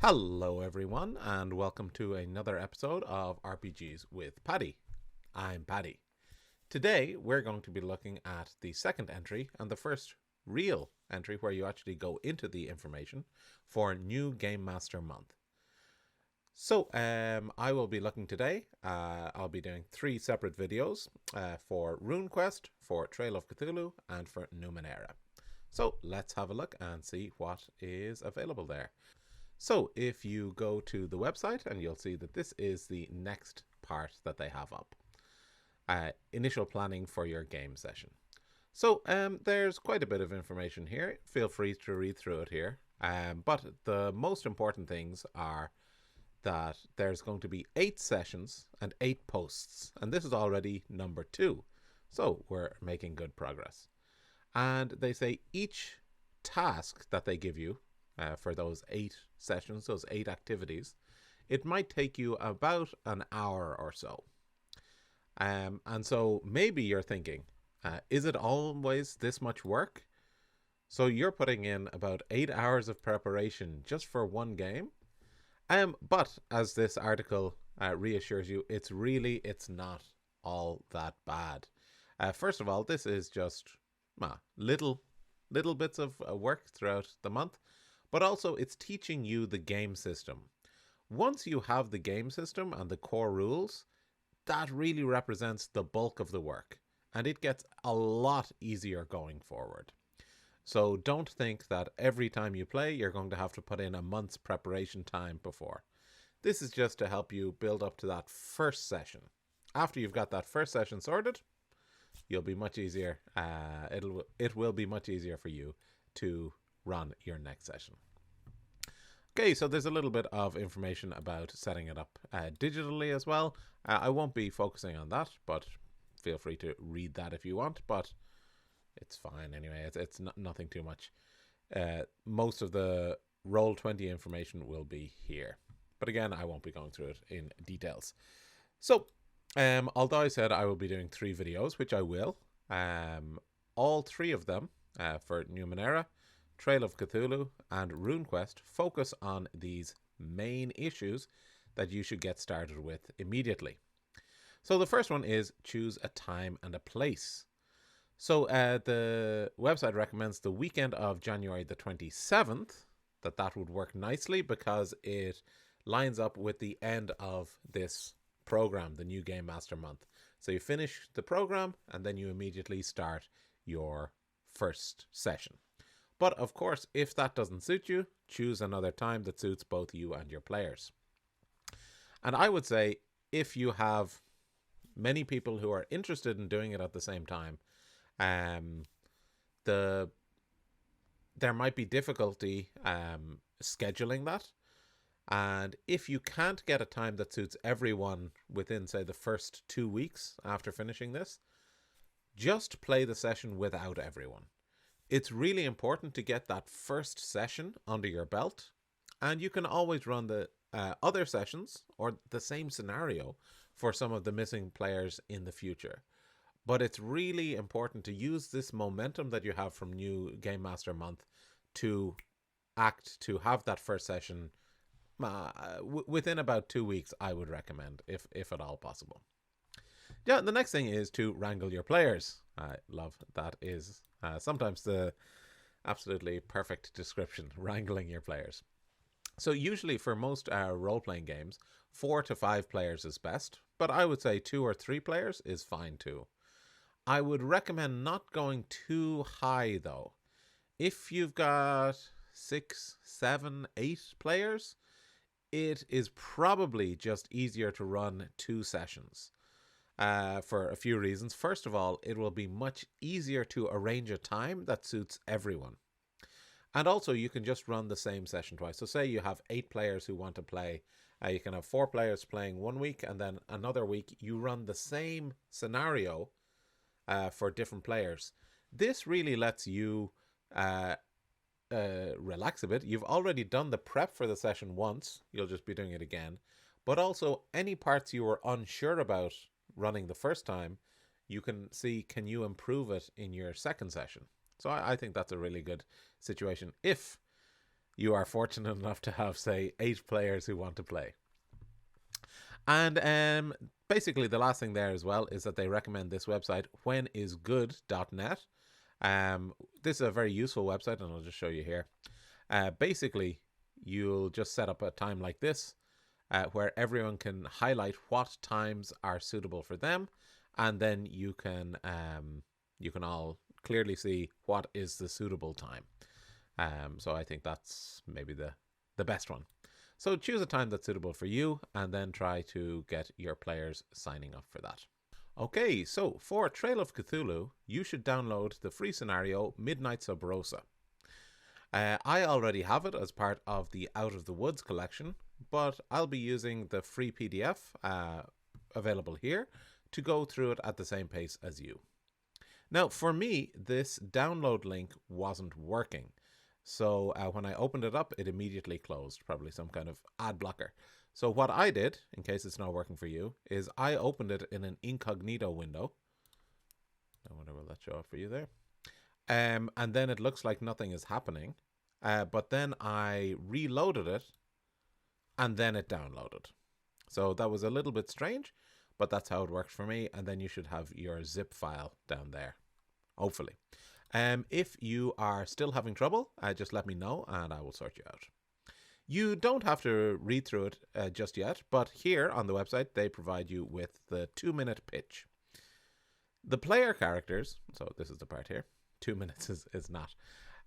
Hello everyone and welcome to another episode of RPGs with Paddy. I'm Paddy. Today we're going to be looking at the second entry and the first real entry where you actually go into the information for New Gamemaster Month. So I will be looking today, I'll be doing 3 separate videos for RuneQuest, for Trail of Cthulhu and for Numenera. So let's have a look and see what is available there. So if you go to the website and you'll see that this is the next part that they have up. Initial planning for your game session. So there's quite a bit of information here. Feel free to read through it here. But the most important things are that there's going to be 8 sessions and 8 posts. And this is already number 2. So we're making good progress. And they say each task that they give you for those 8 sessions, those 8 activities, it might take you about an hour or so. And so maybe you're thinking, is it always this much work? So you're putting in about 8 hours of preparation just for one game? But as this article reassures you, it's not all that bad. First of all, this is just little bits of work throughout the month. But also it's teaching you the game system. Once you have the game system and the core rules, that really represents the bulk of the work. And it gets a lot easier going forward. So don't think that every time you play, you're going to have to put in a month's preparation time before. This is just to help you build up to that first session. After you've got that first session sorted, you'll be much easier. It will be much easier for you to run your next session. Okay, so there's a little bit of information about setting it up digitally as well. I won't be focusing on that, but feel free to read that if you want, but it's fine anyway. It's nothing too much. Most of the Roll20 information will be here. But again, I won't be going through it in details. So, although I said I will be doing 3 videos, which I will, all 3 of them for Numenera, Trail of Cthulhu and RuneQuest focus on these main issues that you should get started with immediately. So the first one is choose a time and a place. So the website recommends the weekend of January the 27th, that would work nicely because it lines up with the end of this program, the New Gamemaster Month. So you finish the program and then you immediately start your first session. But of course, if that doesn't suit you, choose another time that suits both you and your players. And I would say if you have many people who are interested in doing it at the same time, there might be difficulty scheduling that. And if you can't get a time that suits everyone within, say, the first 2 weeks after finishing this, just play the session without everyone. It's really important to get that first session under your belt, and you can always run the other sessions or the same scenario for some of the missing players in the future. But it's really important to use this momentum that you have from New Gamemaster Month to have that first session within about 2 weeks, I would recommend, if at all possible. Yeah, the next thing is to wrangle your players. I love that is sometimes the absolutely perfect description, wrangling your players. So usually for most role-playing games, 4 to 5 players is best, but I would say 2 or 3 players is fine too. I would recommend not going too high though. If you've got 6, 7, 8 players, it is probably just easier to run 2 sessions. For a few reasons. First of all, it will be much easier to arrange a time that suits everyone. And also, you can just run the same session twice. So say you have 8 players who want to play. You can have 4 players playing one week, and then another week you run the same scenario for different players. This really lets you relax a bit. You've already done the prep for the session once. You'll just be doing it again. But also, any parts you were unsure about running the first time, you can see, can you improve it in your second session? So I think that's a really good situation if you are fortunate enough to have, say, 8 players who want to play. And basically the last thing there as well is that they recommend this website, whenisgood.net. This is a very useful website, and I'll just show you here. Basically, you'll just set up a time like this where everyone can highlight what times are suitable for them, and then you can all clearly see what is the suitable time. So I think that's maybe the best one. So choose a time that's suitable for you, and then try to get your players signing up for that. Okay, so for Trail of Cthulhu, you should download the free scenario Midnight Sub Rosa. I already have it as part of the Out of the Woods collection, but I'll be using the free PDF available here to go through it at the same pace as you. Now, for me, this download link wasn't working. So when I opened it up, it immediately closed, probably some kind of ad blocker. So what I did, in case it's not working for you, is I opened it in an incognito window. I wonder will that show up for you there. And then it looks like nothing is happening. But then I reloaded it, and then it downloaded. So that was a little bit strange, but that's how it worked for me. And then you should have your zip file down there, hopefully. If you are still having trouble, just let me know and I will sort you out. You don't have to read through it just yet, but here on the website, they provide you with the 2-minute pitch. The player characters, so this is the part here, 2 minutes is not.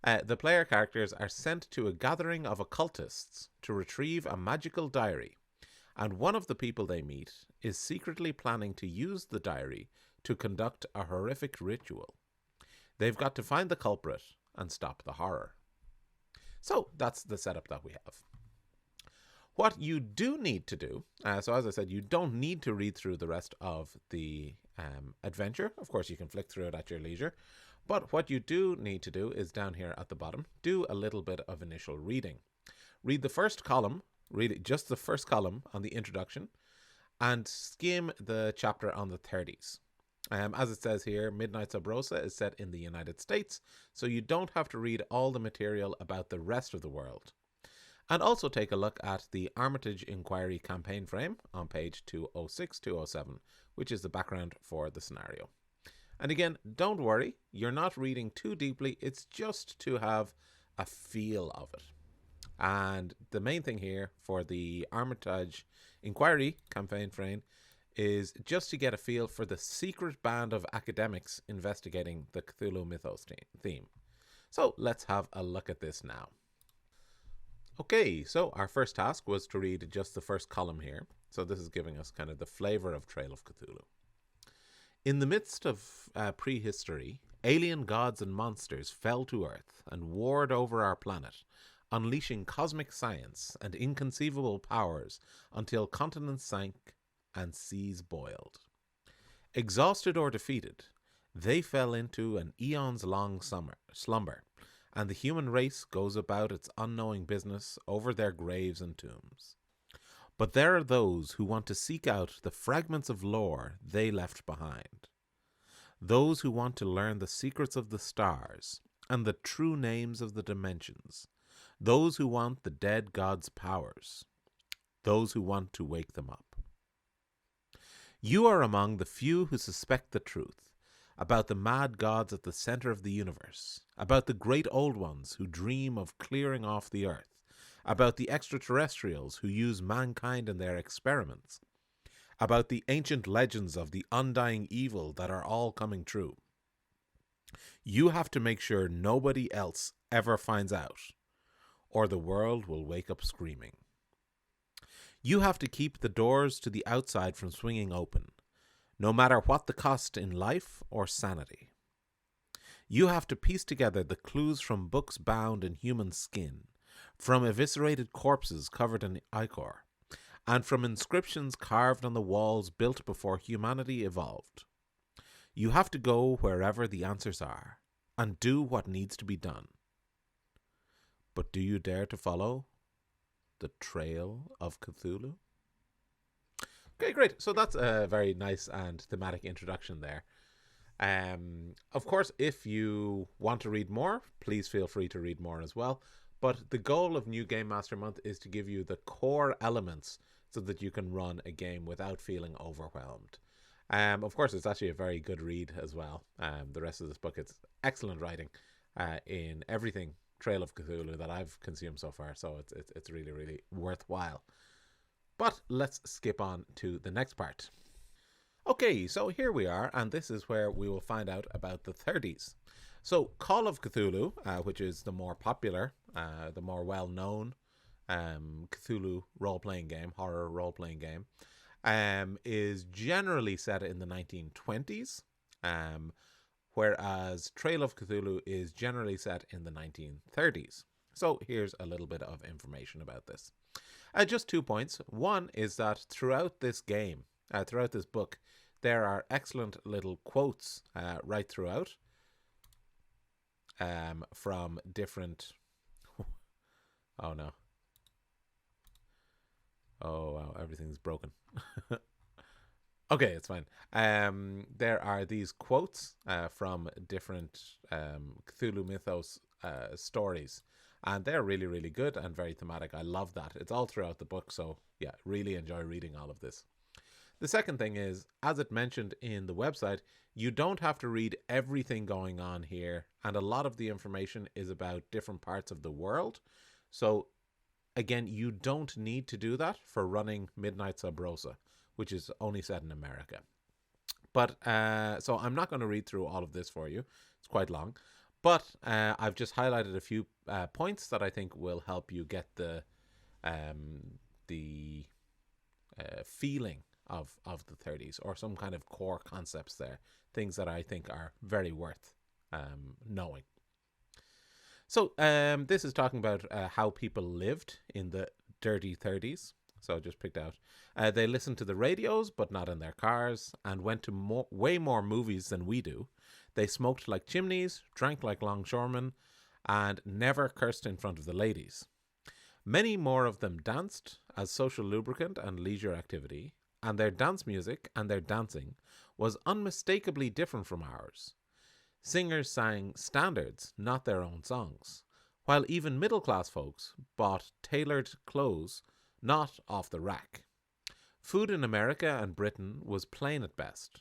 The player characters are sent to a gathering of occultists to retrieve a magical diary, and one of the people they meet is secretly planning to use the diary to conduct a horrific ritual. They've got to find the culprit and stop the horror. So that's the setup that we have. What you do need to do, so as I said, you don't need to read through the rest of the adventure. Of course, you can flick through it at your leisure. But what you do need to do is down here at the bottom, do a little bit of initial reading. Read the first column, read just the first column on the introduction, and skim the chapter on the 30s. As it says here, Midnight Sub Rosa is set in the United States, so you don't have to read all the material about the rest of the world. And also take a look at the Armitage Inquiry campaign frame on page 206-207, which is the background for the scenario. And again, don't worry, you're not reading too deeply, it's just to have a feel of it. And the main thing here for the Armitage Inquiry campaign frame is just to get a feel for the secret band of academics investigating the Cthulhu mythos theme. So let's have a look at this now. Okay, so our first task was to read just the first column here. So this is giving us kind of the flavor of Trail of Cthulhu. In the midst of prehistory, alien gods and monsters fell to Earth and warred over our planet, unleashing cosmic science and inconceivable powers until continents sank and seas boiled. Exhausted or defeated, they fell into an eons-long slumber, and the human race goes about its unknowing business over their graves and tombs. But there are those who want to seek out the fragments of lore they left behind. Those who want to learn the secrets of the stars and the true names of the dimensions. Those who want the dead gods' powers. Those who want to wake them up. You are among the few who suspect the truth about the mad gods at the center of the universe, about the great old ones who dream of clearing off the earth, about the extraterrestrials who use mankind in their experiments, about the ancient legends of the undying evil that are all coming true. You have to make sure nobody else ever finds out, or the world will wake up screaming. You have to keep the doors to the outside from swinging open, no matter what the cost in life or sanity. You have to piece together the clues from books bound in human skin, from eviscerated corpses covered in ichor, and from inscriptions carved on the walls built before humanity evolved. You have to go wherever the answers are, and do what needs to be done. But do you dare to follow the Trail of Cthulhu? Okay, great. So that's a very nice and thematic introduction there. Of course, if you want to read more, please feel free to read more as well. But the goal of New Game Master Month is to give you the core elements so that you can run a game without feeling overwhelmed. Of course, it's actually a very good read as well. The rest of this book, it's excellent writing in everything Trail of Cthulhu that I've consumed so far. So it's really, really worthwhile. But let's skip on to the next part. Okay, so here we are, and this is where we will find out about the 30s. So Call of Cthulhu, which is the more popular, the more well-known Cthulhu role-playing game, horror role-playing game, is generally set in the 1920s, whereas Trail of Cthulhu is generally set in the 1930s. So here's a little bit of information about this. Just 2 points. One is that throughout this game, throughout this book, there are excellent little quotes right throughout from different... Oh no. Oh wow, everything's broken. Okay, it's fine. There are these quotes from different Cthulhu mythos stories, and they're really, really good and very thematic. I love that. It's all throughout the book, so yeah, really enjoy reading all of this. The second thing is, as it mentioned in the website, you don't have to read everything going on here, and a lot of the information is about different parts of the world. So again, you don't need to do that for running Midnight Sub Rosa, which is only set in America. But so I'm not going to read through all of this for you. It's quite long. But I've just highlighted a few points that I think will help you get the feeling of the 30s, or some kind of core concepts there, things that I think are very worth knowing. So this is talking about how people lived in the dirty 30s. So I just picked out. They listened to the radios, but not in their cars, and went to way more movies than we do. They smoked like chimneys, drank like longshoremen, and never cursed in front of the ladies. Many more of them danced as social lubricant and leisure activity, and their dance music and their dancing was unmistakably different from ours. Singers sang standards, not their own songs, while even middle-class folks bought tailored clothes, not off the rack. Food in America and Britain was plain at best.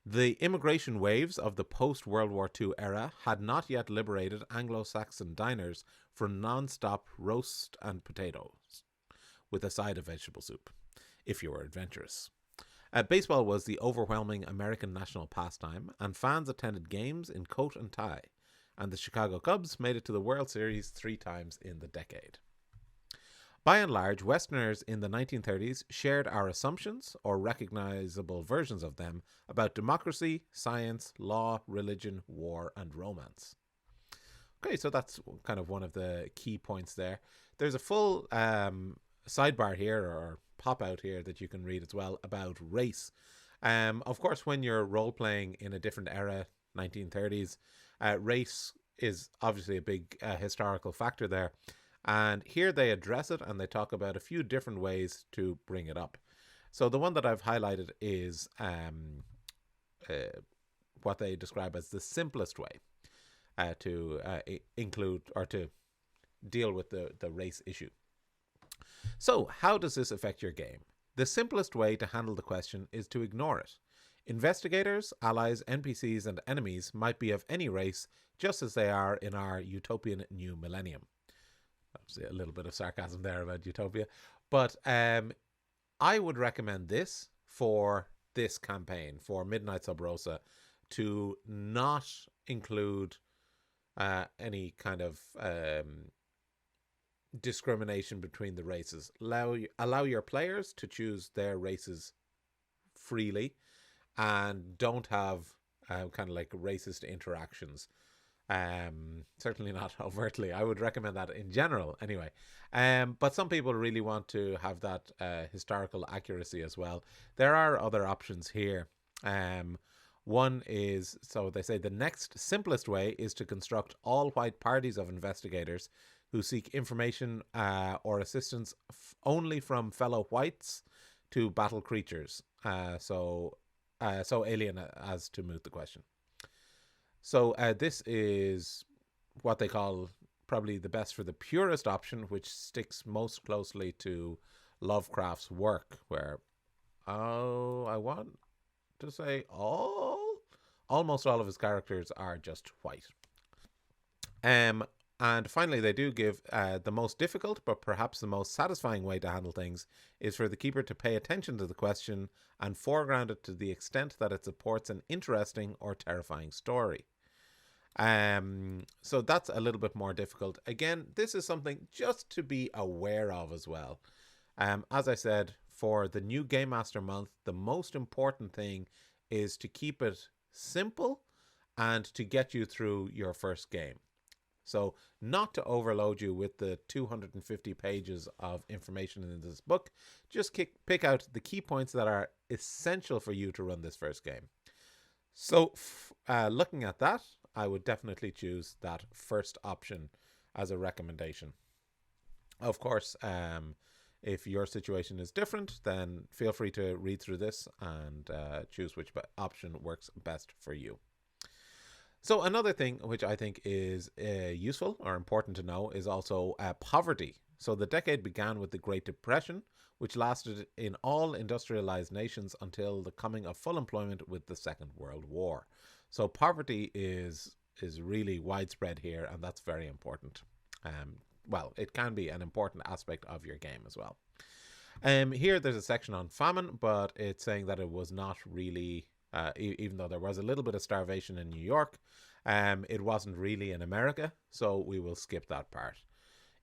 The immigration waves of the post-World War II era had not yet liberated Anglo-Saxon diners from non-stop roast and potatoes, with a side of vegetable soup, if you were adventurous. Baseball was the overwhelming American national pastime, and fans attended games in coat and tie, and the Chicago Cubs made it to the World Series 3 times in the decade. By and large, Westerners in the 1930s shared our assumptions, or recognizable versions of them, about democracy, science, law, religion, war, and romance. Okay, so that's kind of one of the key points there. There's a full sidebar here, or pop-out here, that you can read as well about race. Of course, when you're role-playing in a different era, 1930s, race is obviously a big historical factor there. And here they address it, and they talk about a few different ways to bring it up. So the one that I've highlighted is what they describe as the simplest way to include or to deal with the race issue. So how does this affect your game? The simplest way to handle the question is to ignore it. Investigators, allies, NPCs, and enemies might be of any race, just as they are in our utopian new millennium. Obviously a little bit of sarcasm there about utopia, but I would recommend this for this campaign, for Midnight Sub Rosa, to not include any kind of discrimination between the races. Allow your players to choose their races freely, and don't have kind of like racist interactions. Certainly not overtly. I would recommend that in general anyway. But some people really want to have that historical accuracy as well. There are other options here. One is, so they say, the next simplest way is to construct all white parties of investigators who seek information or assistance only from fellow whites to battle creatures. So alien as to moot the question. So this is what they call probably the best for the purest option, which sticks most closely to Lovecraft's work, where, I want to say almost all of his characters are just white. And finally, they do give the most difficult, but perhaps the most satisfying way to handle things is for the keeper to pay attention to the question and foreground it to the extent that it supports an interesting or terrifying story. So that's a little bit more difficult. Again, this is something just to be aware of as well. As I said, for the new Gamemaster Month, the most important thing is to keep it simple and to get you through your first game. So not to overload you with the 250 pages of information in this book, just pick out the key points that are essential for you to run this first game. So looking at that, I would definitely choose that first option as a recommendation. Of course, if your situation is different, then feel free to read through this and choose which option works best for you. So another thing which I think is useful or important to know is also poverty. So the decade began with the Great Depression, which lasted in all industrialized nations until the coming of full employment with the Second World War. So poverty is really widespread here, and that's very important. Well, it can be an important aspect of your game as well. Here there's a section on famine, but it's saying that it was not really, even though there was a little bit of starvation in New York, it wasn't really in America, so we will skip that part.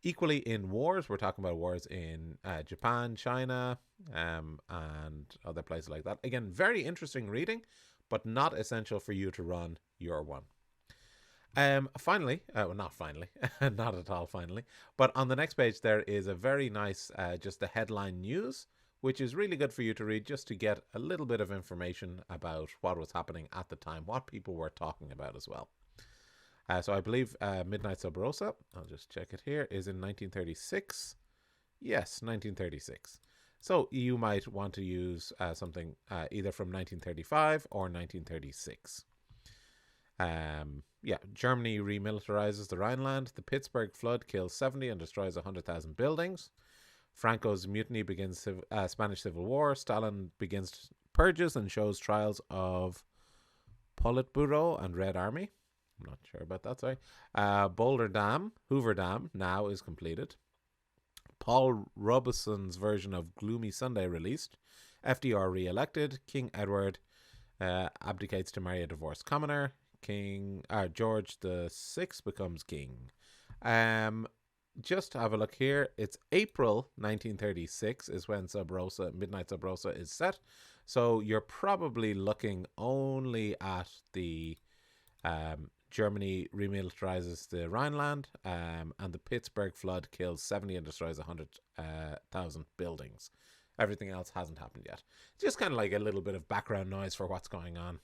Equally in wars, we're talking about wars in Japan, China, and other places like that. Again, very interesting reading, but not essential for you to run your one. Finally, well, not finally, not at all finally, but on the next page there is a very nice, just the headline news, which is really good for you to read just to get a little bit of information about what was happening at the time, what people were talking about as well. So I believe Midnight Sub Rosa, I'll just check it here, is in 1936. Yes, 1936. So you might want to use something either from 1935 or 1936. Germany remilitarizes the Rhineland. The Pittsburgh flood kills 70 and destroys 100,000 buildings. Franco's mutiny begins Spanish Civil War. Stalin begins purges and shows trials of Politburo and Red Army. I'm not sure about that, sorry. Hoover Dam now is completed. Paul Robeson's version of Gloomy Sunday released. FDR re-elected. King Edward abdicates to marry a divorced commoner. George VI becomes king. Just have a look here. It's April 1936 is when Midnight Sub Rosa is set. So you're probably looking only at the Germany remilitarizes the Rhineland, and the Pittsburgh flood kills 70 and destroys 100,000 buildings. Everything else hasn't happened yet. Just kind of like a little bit of background noise for what's going on.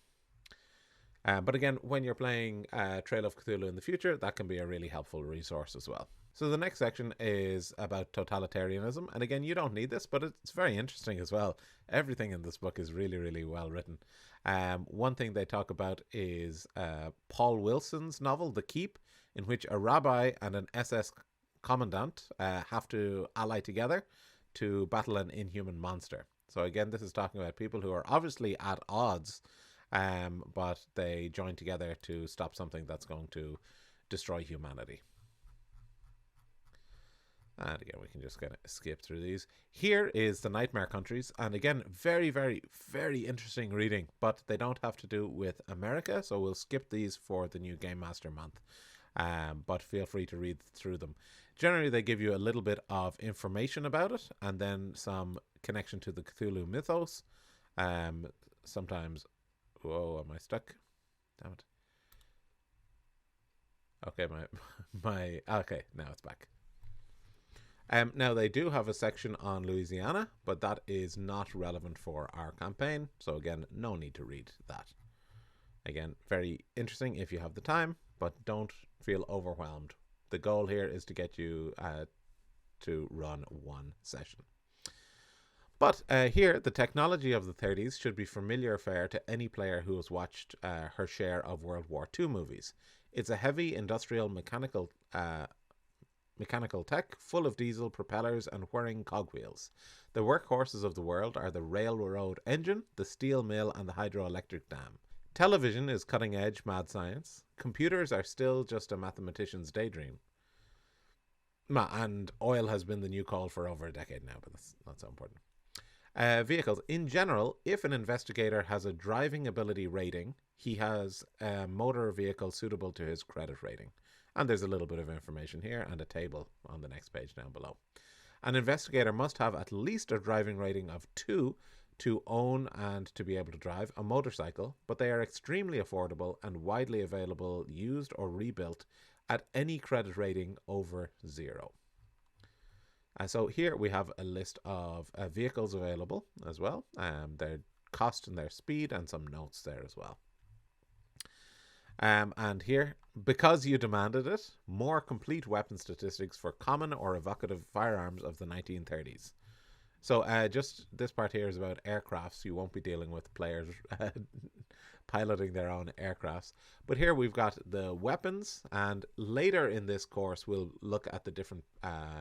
But again, when you're playing Trail of Cthulhu in the future, that can be a really helpful resource as well. So the next section is about totalitarianism. And again, you don't need this, but it's very interesting as well. Everything in this book is really, really well written. One thing they talk about is Paul Wilson's novel, The Keep, in which a rabbi and an SS commandant have to ally together to battle an inhuman monster. So again, this is talking about people who are obviously at odds, but they join together to stop something that's going to destroy humanity. And again, we can just kind of skip through these. Here is the Nightmare Countries. And again, very, very, very interesting reading, but they don't have to do with America. So we'll skip these for the new Gamemaster Month. But feel free to read through them. Generally, they give you a little bit of information about it and then some connection to the Cthulhu mythos. Sometimes... Whoa, am I stuck? Damn it. Okay, okay, now it's back. Now they do have a section on Louisiana, but that is not relevant for our campaign. So again, no need to read that. Again, very interesting if you have the time, but don't feel overwhelmed. The goal here is to get you to run one session. But here, the technology of the 30s should be familiar fare to any player who has watched her share of World War II movies. It's a heavy industrial mechanical mechanical tech, full of diesel propellers and whirring cogwheels. The workhorses of the world are the railroad engine, the steel mill, and the hydroelectric dam. Television is cutting-edge mad science. Computers are still just a mathematician's daydream. And oil has been the new coal for over a decade now, but that's not so important. Vehicles. In general, if an investigator has a driving ability rating, he has a motor vehicle suitable to his credit rating. And there's a little bit of information here and a table on the next page down below. An investigator must have at least a driving rating of 2 to own and to be able to drive a motorcycle, but they are extremely affordable and widely available, used or rebuilt at any credit rating over 0. So here we have a list of vehicles available as well, their cost and their speed, and some notes there as well. And here, because you demanded it, more complete weapon statistics for common or evocative firearms of the 1930s. So just this part here is about aircrafts. You won't be dealing with players piloting their own aircrafts. But here we've got the weapons, and later in this course we'll look at the different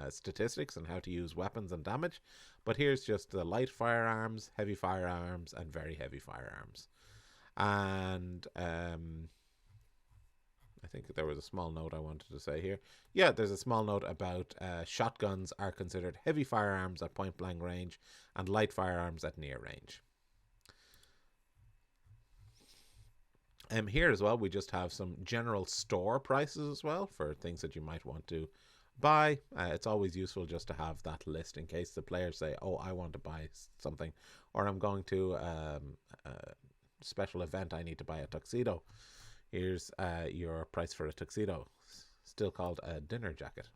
statistics and how to use weapons and damage. But here's just the light firearms, heavy firearms, and very heavy firearms. And I think there was a small note I wanted to say here. Yeah, there's a small note about shotguns are considered heavy firearms at point blank range and light firearms at near range. Here as well, we just have some general store prices as well for things that you might want to buy. It's always useful just to have that list in case the players say, oh, I want to buy something, or I'm going to a special event, I need to buy a tuxedo. Here's your price for a tuxedo, still called a dinner jacket.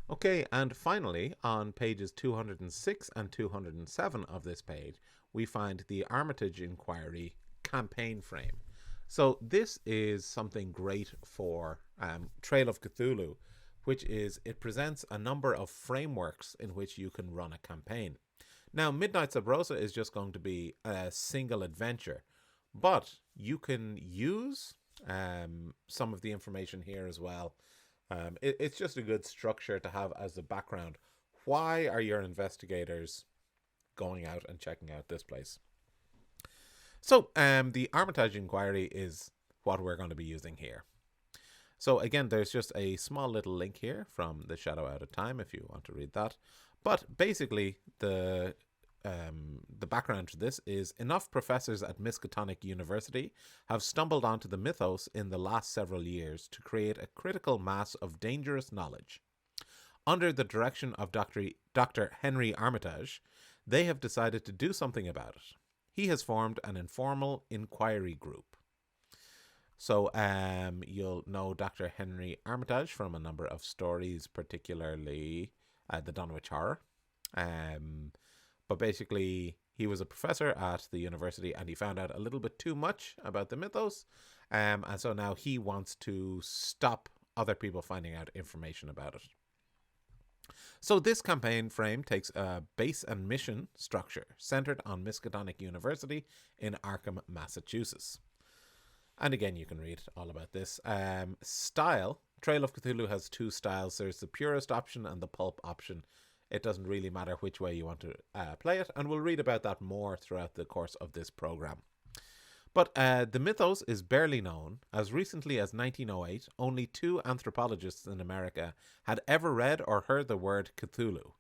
Okay, and finally, on pages 206 and 207 of this page, we find the Armitage Inquiry campaign frame. So this is something great for Trail of Cthulhu, which is it presents a number of frameworks in which you can run a campaign. Now, Midnight Sub Rosa is just going to be a single adventure, but you can use some of the information here as well. It's just a good structure to have as a background. Why are your investigators going out and checking out this place? So the Armitage Inquiry is what we're going to be using here. So again, there's just a small little link here from The Shadow Out of Time if you want to read that. But basically, the background to this is enough professors at Miskatonic University have stumbled onto the mythos in the last several years to create a critical mass of dangerous knowledge. Under the direction of Dr. Henry Armitage, they have decided to do something about it. He has formed an informal inquiry group. So you'll know Dr. Henry Armitage from a number of stories, particularly the Dunwich Horror. But basically, he was a professor at the university and he found out a little bit too much about the mythos. And so now he wants to stop other people finding out information about it. So this campaign frame takes a base and mission structure centered on Miskatonic University in Arkham, Massachusetts. And again, you can read all about this. Style. Trail of Cthulhu has 2 styles. There's the purist option and the pulp option. It doesn't really matter which way you want to play it, and we'll read about that more throughout the course of this program. But the mythos is barely known. As recently as 1908, only 2 anthropologists in America had ever read or heard the word Cthulhu.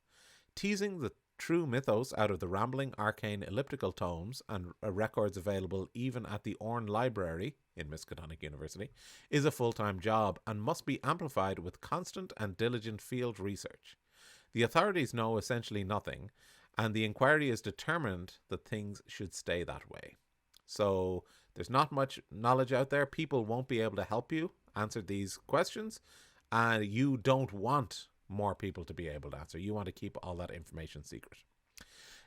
Teasing the true mythos out of the rambling, arcane elliptical tomes and records available even at the Orne Library in Miskatonic University is a full-time job and must be amplified with constant and diligent field research. The authorities know essentially nothing, and the inquiry is determined that things should stay that way. So there's not much knowledge out there. People won't be able to help you answer these questions, and you don't want more people to be able to answer. You want to keep all that information secret.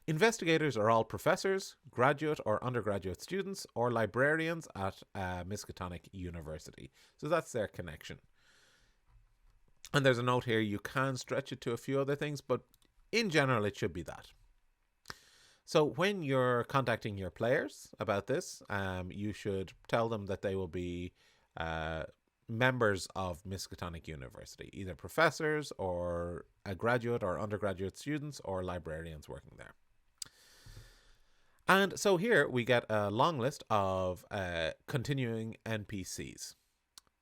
Investigators are all professors, graduate or undergraduate students, or librarians at Miskatonic University. So that's their connection. And there's a note here, you can stretch it to a few other things, but in general it should be that. So when you're contacting your players about this, you should tell them that they will be members of Miskatonic University, either professors or a graduate or undergraduate students or librarians working there. And so here we get a long list of continuing NPCs.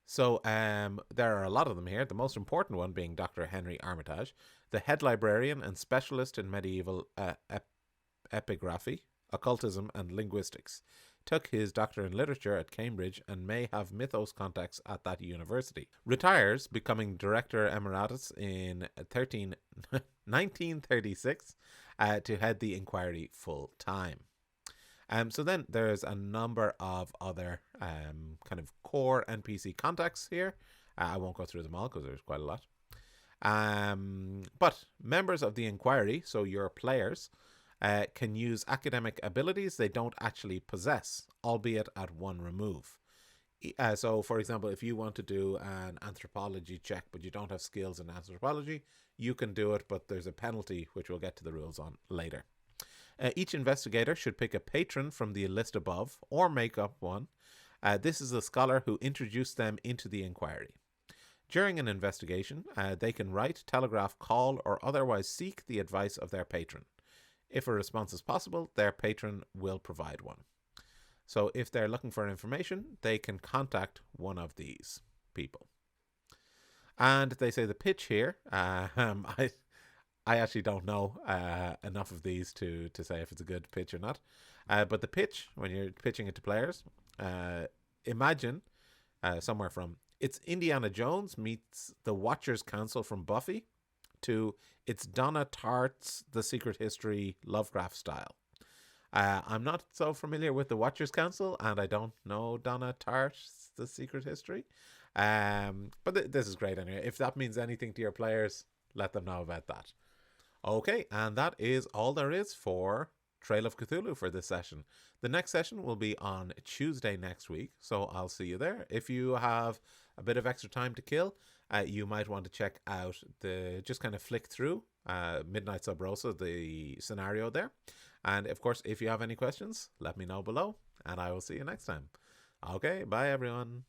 So there are a lot of them here, the most important one being Dr. Henry Armitage, the head librarian and specialist in medieval epigraphy, occultism and linguistics. Took his doctor in literature at Cambridge and may have mythos contacts at that university. Retires, becoming director emeritus in 1936 to head the inquiry full time. So then there's a number of other kind of core NPC contacts here. I won't go through them all because there's quite a lot. But members of the inquiry, so your players, can use academic abilities they don't actually possess, albeit at one remove. So, for example, if you want to do an anthropology check but you don't have skills in anthropology, you can do it, but there's a penalty, which we'll get to the rules on later. Each investigator should pick a patron from the list above, or make up one. This is a scholar who introduced them into the inquiry. During an investigation, they can write, telegraph, call, or otherwise seek the advice of their patron. If a response is possible, their patron will provide one. So if they're looking for information, they can contact one of these people. And they say the pitch here, I actually don't know enough of these to say if it's a good pitch or not. But the pitch, when you're pitching it to players, imagine somewhere from it's Indiana Jones meets the Watchers Council from Buffy to it's Donna Tartt's The Secret History Lovecraft style. I'm not so familiar with the Watchers Council, and I don't know Donna Tartt's The Secret History. But this is great anyway. If that means anything to your players, let them know about that. Okay, and that is all there is for Trail of Cthulhu for this session. The next session will be on Tuesday next week, so I'll see you there. If you have a bit of extra time to kill, you might want to check out just kind of flick through Midnight Sub Rosa, the scenario there. And of course, if you have any questions, let me know below, and I will see you next time. Okay, bye everyone.